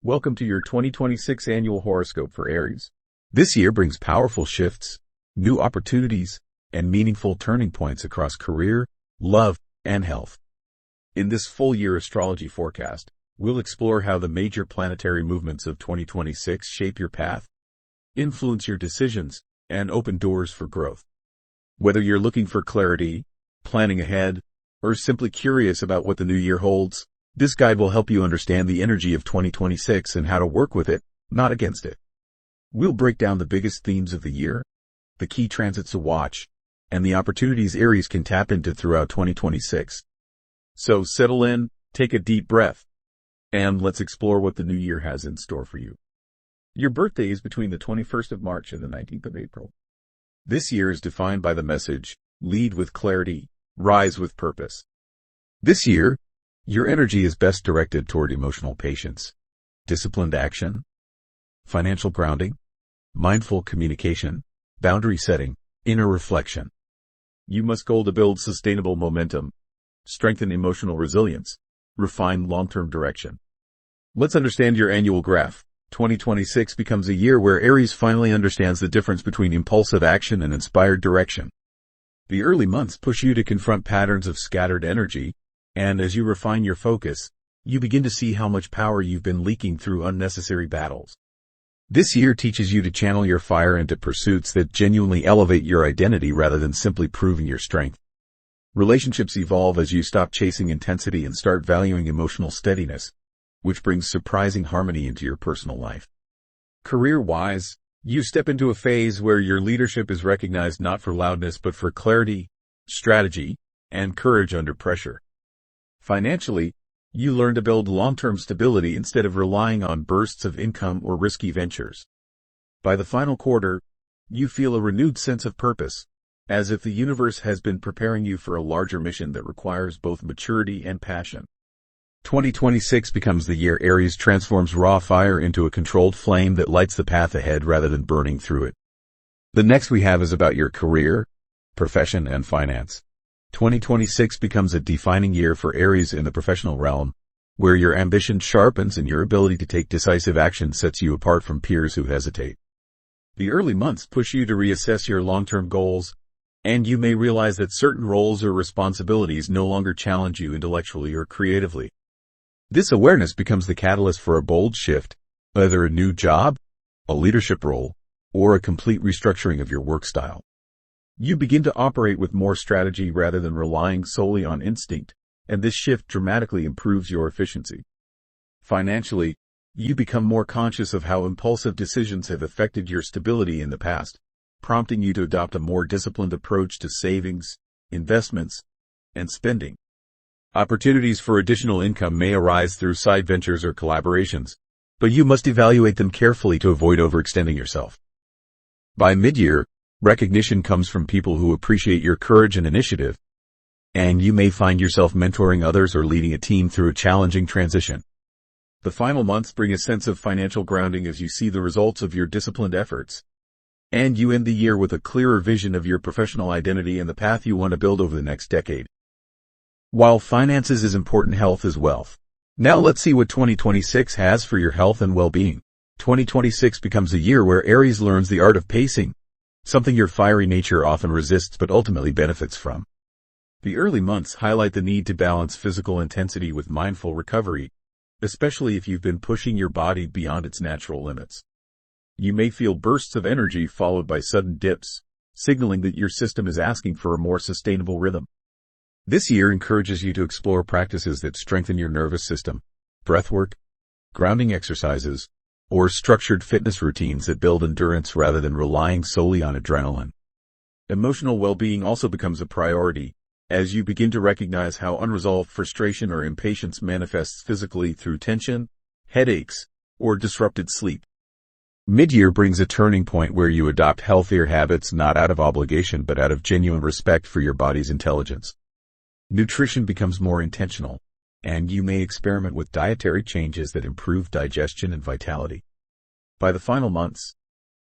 Welcome to your 2026 annual horoscope for Aries. This year brings powerful shifts, new opportunities, and meaningful turning points across career, love, and health. In this full-year astrology forecast, we'll explore how the major planetary movements of 2026 shape your path, influence your decisions, and open doors for growth. Whether you're looking for clarity, planning ahead, or simply curious about what the new year holds, this guide will help you understand the energy of 2026 and how to work with it, not against it. We'll break down the biggest themes of the year, the key transits to watch, and the opportunities Aries can tap into throughout 2026. So settle in, take a deep breath, and let's explore what the new year has in store for you. Your birthday is between the 21st of March and the 19th of April. This year is defined by the message, lead with clarity, rise with purpose. This year, your energy is best directed toward emotional patience, disciplined action, financial grounding, mindful communication, boundary setting, inner reflection. You must goal to build sustainable momentum, strengthen emotional resilience, refine long-term direction. Let's understand your annual graph. 2026 becomes a year where Aries finally understands the difference between impulsive action and inspired direction. The early months push you to confront patterns of scattered energy, and as you refine your focus, you begin to see how much power you've been leaking through unnecessary battles. This year teaches you to channel your fire into pursuits that genuinely elevate your identity rather than simply proving your strength. Relationships evolve as you stop chasing intensity and start valuing emotional steadiness, which brings surprising harmony into your personal life. Career-wise, you step into a phase where your leadership is recognized not for loudness but for clarity, strategy, and courage under pressure. Financially, you learn to build long-term stability instead of relying on bursts of income or risky ventures. By the final quarter, you feel a renewed sense of purpose, as if the universe has been preparing you for a larger mission that requires both maturity and passion. 2026 becomes the year Aries transforms raw fire into a controlled flame that lights the path ahead rather than burning through it. The next we have is about your career, profession, and finance. 2026 becomes a defining year for Aries in the professional realm, where your ambition sharpens and your ability to take decisive action sets you apart from peers who hesitate. The early months push you to reassess your long-term goals, and you may realize that certain roles or responsibilities no longer challenge you intellectually or creatively. This awareness becomes the catalyst for a bold shift, either a new job, a leadership role, or a complete restructuring of your work style. You begin to operate with more strategy rather than relying solely on instinct, and this shift dramatically improves your efficiency. Financially, you become more conscious of how impulsive decisions have affected your stability in the past, prompting you to adopt a more disciplined approach to savings, investments, and spending. Opportunities for additional income may arise through side ventures or collaborations, but you must evaluate them carefully to avoid overextending yourself. By mid-year, recognition comes from people who appreciate your courage and initiative, and you may find yourself mentoring others or leading a team through a challenging transition. The final months bring a sense of financial grounding as you see the results of your disciplined efforts, and you end the year with a clearer vision of your professional identity and the path you want to build over the next decade. While finances is important, health is wealth. Now let's see what 2026 has for your health and well-being. 2026 becomes a year where Aries learns the art of pacing, something your fiery nature often resists but ultimately benefits from. The early months highlight the need to balance physical intensity with mindful recovery, especially if you've been pushing your body beyond its natural limits. You may feel bursts of energy followed by sudden dips, signaling that your system is asking for a more sustainable rhythm. This year encourages you to explore practices that strengthen your nervous system, breathwork, grounding exercises, or structured fitness routines that build endurance rather than relying solely on adrenaline. Emotional well-being also becomes a priority, as you begin to recognize how unresolved frustration or impatience manifests physically through tension, headaches, or disrupted sleep. Mid-year brings a turning point where you adopt healthier habits not out of obligation but out of genuine respect for your body's intelligence. Nutrition becomes more intentional, and you may experiment with dietary changes that improve digestion and vitality. By the final months,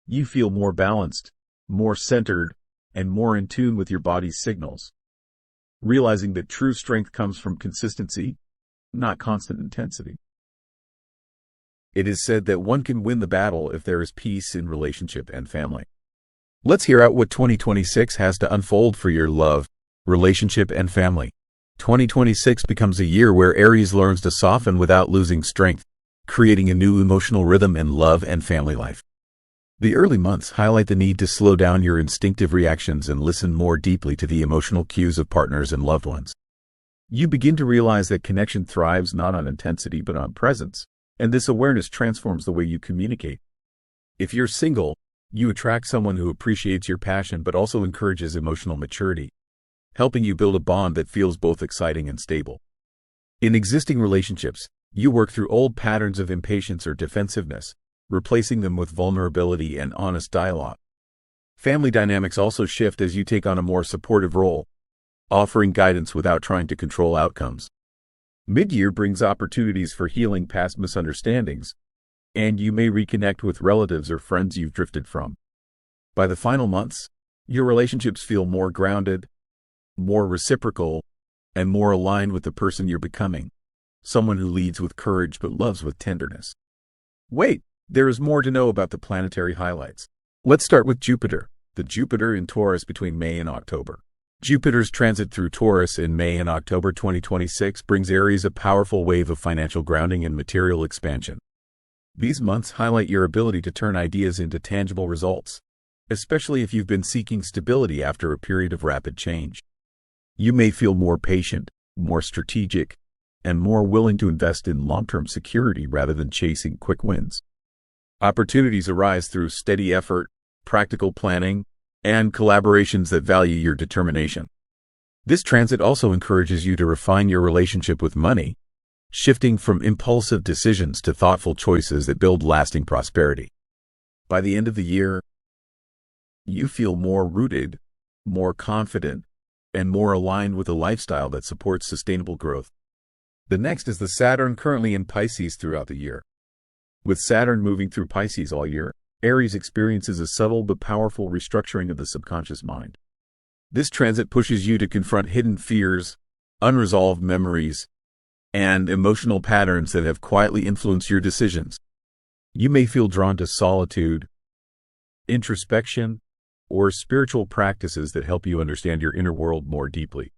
you feel more balanced, more centered, and more in tune with your body's signals, realizing that true strength comes from consistency, not constant intensity. It is said that one can win the battle if there is peace in relationship and family. Let's hear out what 2026 has to unfold for your love, relationship, and family. 2026 becomes a year where Aries learns to soften without losing strength, creating a new emotional rhythm in love and family life. The early months highlight the need to slow down your instinctive reactions and listen more deeply to the emotional cues of partners and loved ones. You begin to realize that connection thrives not on intensity but on presence, and this awareness transforms the way you communicate. If you're single, you attract someone who appreciates your passion but also encourages emotional maturity, helping you build a bond that feels both exciting and stable. In existing relationships, you work through old patterns of impatience or defensiveness, replacing them with vulnerability and honest dialogue. Family dynamics also shift as you take on a more supportive role, offering guidance without trying to control outcomes. Mid-year brings opportunities for healing past misunderstandings, and you may reconnect with relatives or friends you've drifted from. By the final months, your relationships feel more grounded, more reciprocal, and more aligned with the person you're becoming, someone who leads with courage but loves with tenderness. Wait, there is more to know about the planetary highlights. Let's start with Jupiter. The Jupiter in Taurus between May and October. Jupiter's transit through Taurus in May and October 2026 brings Aries a powerful wave of financial grounding and material expansion. These months highlight your ability to turn ideas into tangible results, especially if you've been seeking stability after a period of rapid change. You may feel more patient, more strategic, and more willing to invest in long-term security rather than chasing quick wins. Opportunities arise through steady effort, practical planning, and collaborations that value your determination. This transit also encourages you to refine your relationship with money, shifting from impulsive decisions to thoughtful choices that build lasting prosperity. By the end of the year, you feel more rooted, more confident, and more aligned with a lifestyle that supports sustainable growth. The next is the Saturn currently in Pisces throughout the year. With Saturn moving through Pisces all year, Aries experiences a subtle but powerful restructuring of the subconscious mind. This transit pushes you to confront hidden fears, unresolved memories, and emotional patterns that have quietly influenced your decisions. You may feel drawn to solitude, introspection, or spiritual practices that help you understand your inner world more deeply.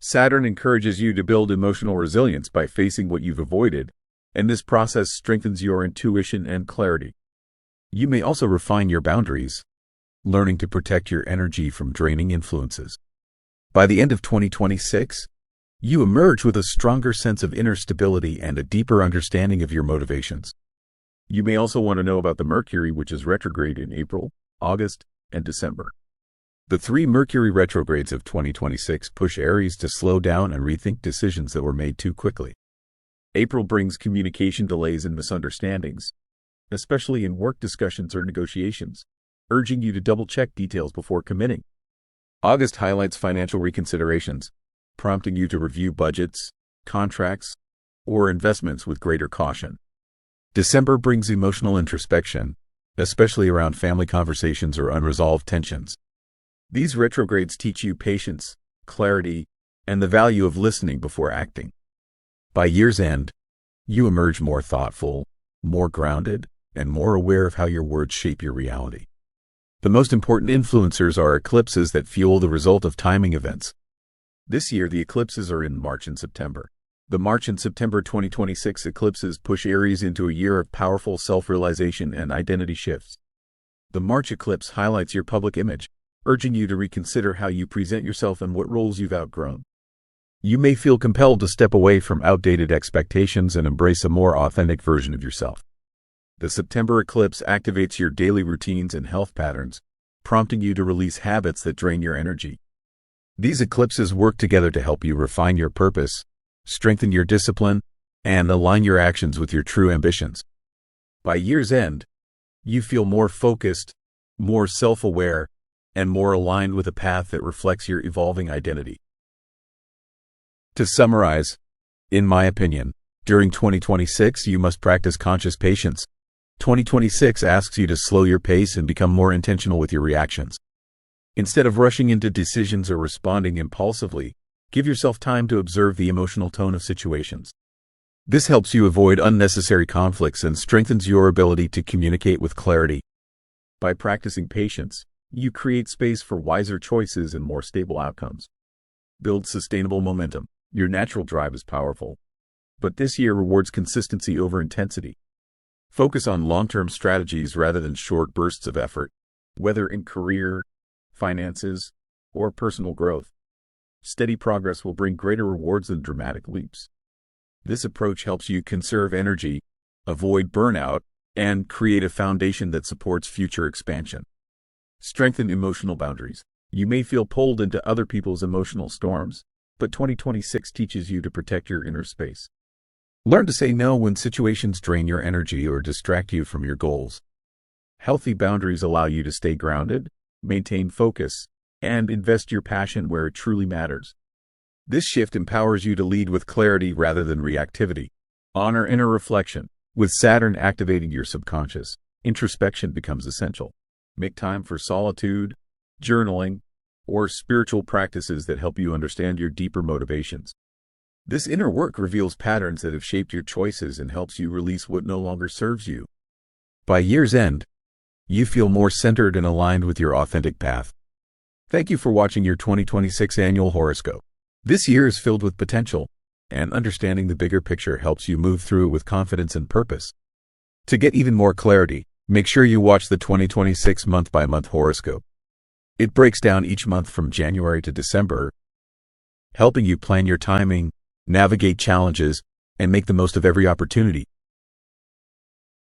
Saturn encourages you to build emotional resilience by facing what you've avoided, and this process strengthens your intuition and clarity. You may also refine your boundaries, learning to protect your energy from draining influences. By the end of 2026, you emerge with a stronger sense of inner stability and a deeper understanding of your motivations. You may also want to know about the Mercury, which is retrograde in April, August, and December. The 3 Mercury retrogrades of 2026 push Aries to slow down and rethink decisions that were made too quickly. April brings communication delays and misunderstandings, especially in work discussions or negotiations, urging you to double-check details before committing. August highlights financial reconsiderations, prompting you to review budgets, contracts, or investments with greater caution. December brings emotional introspection, especially around family conversations or unresolved tensions. These retrogrades teach you patience, clarity, and the value of listening before acting. By year's end, you emerge more thoughtful, more grounded, and more aware of how your words shape your reality. The most important influencers are eclipses that fuel the result of timing events. This year, the eclipses are in March and September. The March and September 2026 eclipses push Aries into a year of powerful self-realization and identity shifts. The March eclipse highlights your public image, urging you to reconsider how you present yourself and what roles you've outgrown. You may feel compelled to step away from outdated expectations and embrace a more authentic version of yourself. The September eclipse activates your daily routines and health patterns, prompting you to release habits that drain your energy. These eclipses work together to help you refine your purpose, strengthen your discipline, and align your actions with your true ambitions. By year's end, you feel more focused, more self-aware, and more aligned with a path that reflects your evolving identity. To summarize, in my opinion, during 2026 you must practice conscious patience. 2026 asks you to slow your pace and become more intentional with your reactions. Instead of rushing into decisions or responding impulsively, give yourself time to observe the emotional tone of situations. This helps you avoid unnecessary conflicts and strengthens your ability to communicate with clarity. By practicing patience, you create space for wiser choices and more stable outcomes. Build sustainable momentum. Your natural drive is powerful, but this year rewards consistency over intensity. Focus on long-term strategies rather than short bursts of effort, whether in career, finances, or personal growth. Steady progress will bring greater rewards than dramatic leaps. This approach helps you conserve energy, avoid burnout, and create a foundation that supports future expansion. Strengthen emotional boundaries. You may feel pulled into other people's emotional storms, but 2026 teaches you to protect your inner space. Learn to say no when situations drain your energy or distract you from your goals. Healthy boundaries allow you to stay grounded, maintain focus, and invest your passion where it truly matters. This shift empowers you to lead with clarity rather than reactivity. Honor inner reflection. With Saturn activating your subconscious, introspection becomes essential. Make time for solitude, journaling, or spiritual practices that help you understand your deeper motivations. This inner work reveals patterns that have shaped your choices and helps you release what no longer serves you. By year's end, you feel more centered and aligned with your authentic path. Thank you for watching your 2026 annual horoscope. This year is filled with potential, and understanding the bigger picture helps you move through it with confidence and purpose. To get even more clarity, make sure you watch the 2026 month-by-month horoscope. It breaks down each month from January to December, helping you plan your timing, navigate challenges, and make the most of every opportunity.